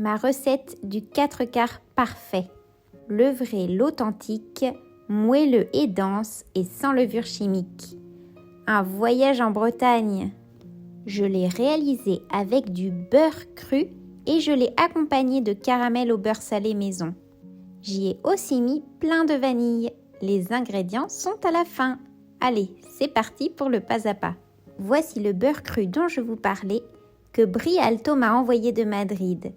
Ma recette du 4 quarts parfait. Le vrai, l'authentique, moelleux et dense et sans levure chimique. Un voyage en Bretagne. Je l'ai réalisé avec du beurre cru et je l'ai accompagné de caramel au beurre salé maison. J'y ai aussi mis plein de vanille. Les ingrédients sont à la fin. Allez, c'est parti pour le pas à pas. Voici le beurre cru dont je vous parlais, que Brialto m'a envoyé de Madrid.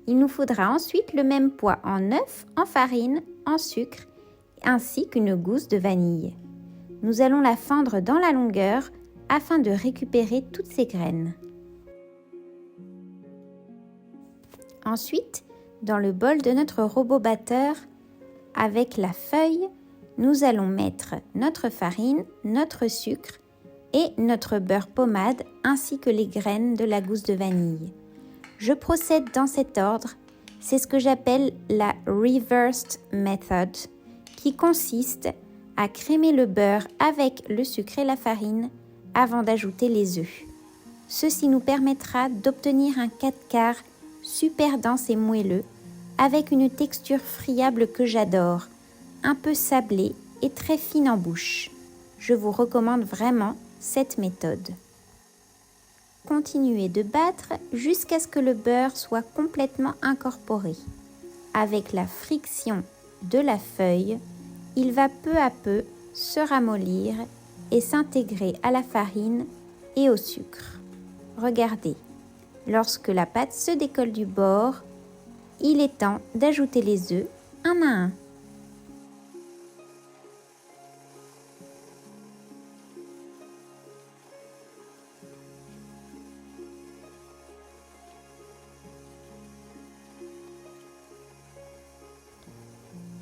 Il nous faudra ensuite le même poids en œufs, en farine, en sucre, ainsi qu'une gousse de vanille. Nous allons la fendre dans la longueur afin de récupérer toutes ces graines. Ensuite, dans le bol de notre robot batteur, avec la feuille, nous allons mettre notre farine, notre sucre et notre beurre pommade ainsi que les graines de la gousse de vanille. Je procède dans cet ordre, c'est ce que j'appelle la reversed method, qui consiste à crémer le beurre avec le sucre et la farine avant d'ajouter les œufs. Ceci nous permettra d'obtenir un 4 quarts super dense et moelleux avec une texture friable que j'adore, un peu sablée et très fine en bouche. Je vous recommande vraiment cette méthode. Continuez de battre jusqu'à ce que le beurre soit complètement incorporé. Avec la friction de la feuille, il va peu à peu se ramollir et s'intégrer à la farine et au sucre. Regardez, lorsque la pâte se décolle du bord, il est temps d'ajouter les œufs un à un.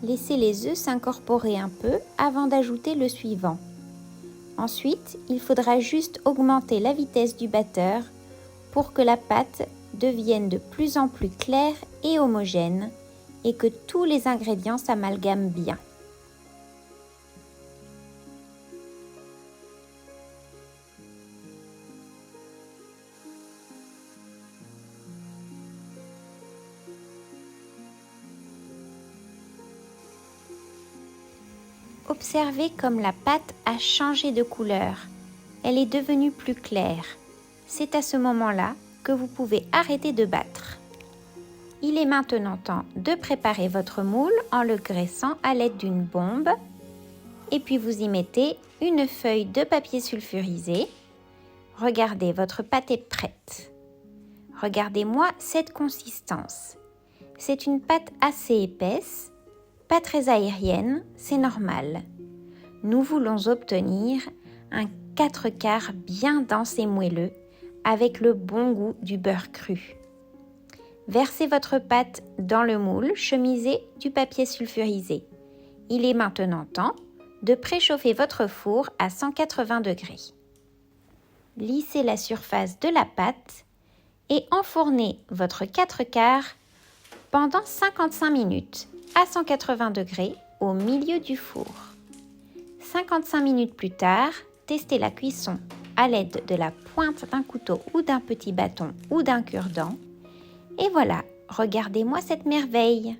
Laissez les œufs s'incorporer un peu avant d'ajouter le suivant. Ensuite, il faudra juste augmenter la vitesse du batteur pour que la pâte devienne de plus en plus claire et homogène et que tous les ingrédients s'amalgament bien. Observez comme la pâte a changé de couleur. Elle est devenue plus claire. C'est à ce moment-là que vous pouvez arrêter de battre. Il est maintenant temps de préparer votre moule en le graissant à l'aide d'une bombe. Et puis vous y mettez une feuille de papier sulfurisé. Regardez, votre pâte est prête. Regardez-moi cette consistance. C'est une pâte assez épaisse. Pas très aérienne, c'est normal. Nous voulons obtenir un 4 quarts bien dense et moelleux avec le bon goût du beurre cru. Versez votre pâte dans le moule chemisé du papier sulfurisé. Il est maintenant temps de préchauffer votre four à 180 degrés. Lissez la surface de la pâte et enfournez votre 4 quarts pendant 55 minutes. À 180 degrés au milieu du four. 55 minutes plus tard, testez la cuisson à l'aide de la pointe d'un couteau ou d'un petit bâton ou d'un cure-dent. Et voilà, regardez-moi cette merveille.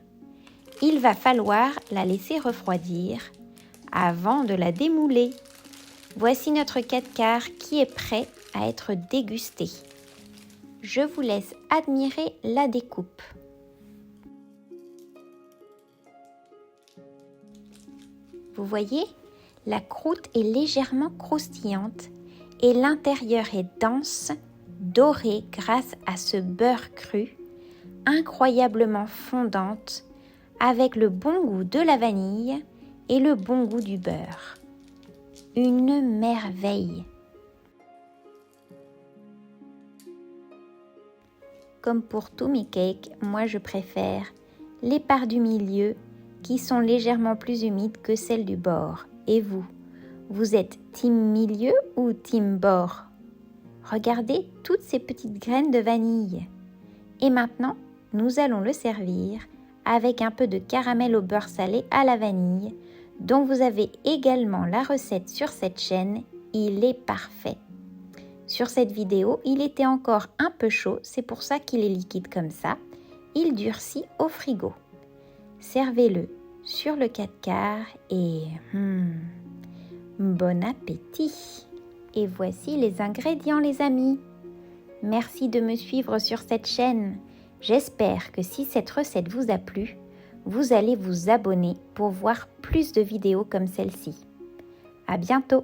Il va falloir la laisser refroidir avant de la démouler. Voici notre 4 quarts qui est prêt à être dégusté. Je vous laisse admirer la découpe. Vous voyez, la croûte est légèrement croustillante et l'intérieur est dense, doré grâce à ce beurre cru, incroyablement fondante, avec le bon goût de la vanille et le bon goût du beurre. Une merveille! Comme pour tous mes cakes, moi je préfère les parts du milieu qui sont légèrement plus humides que celles du bord. Et vous, vous êtes team milieu ou team bord? Regardez toutes ces petites graines de vanille. Et maintenant, nous allons le servir avec un peu de caramel au beurre salé à la vanille, dont vous avez également la recette sur cette chaîne. Il est parfait. Sur cette vidéo, il était encore un peu chaud, c'est pour ça qu'il est liquide comme ça. il durcit au frigo. Servez-le sur le 4/4 et bon appétit! Et voici les ingrédients les amis. Merci de me suivre sur cette chaîne. J'espère que si cette recette vous a plu, vous allez vous abonner pour voir plus de vidéos comme celle-ci. À bientôt!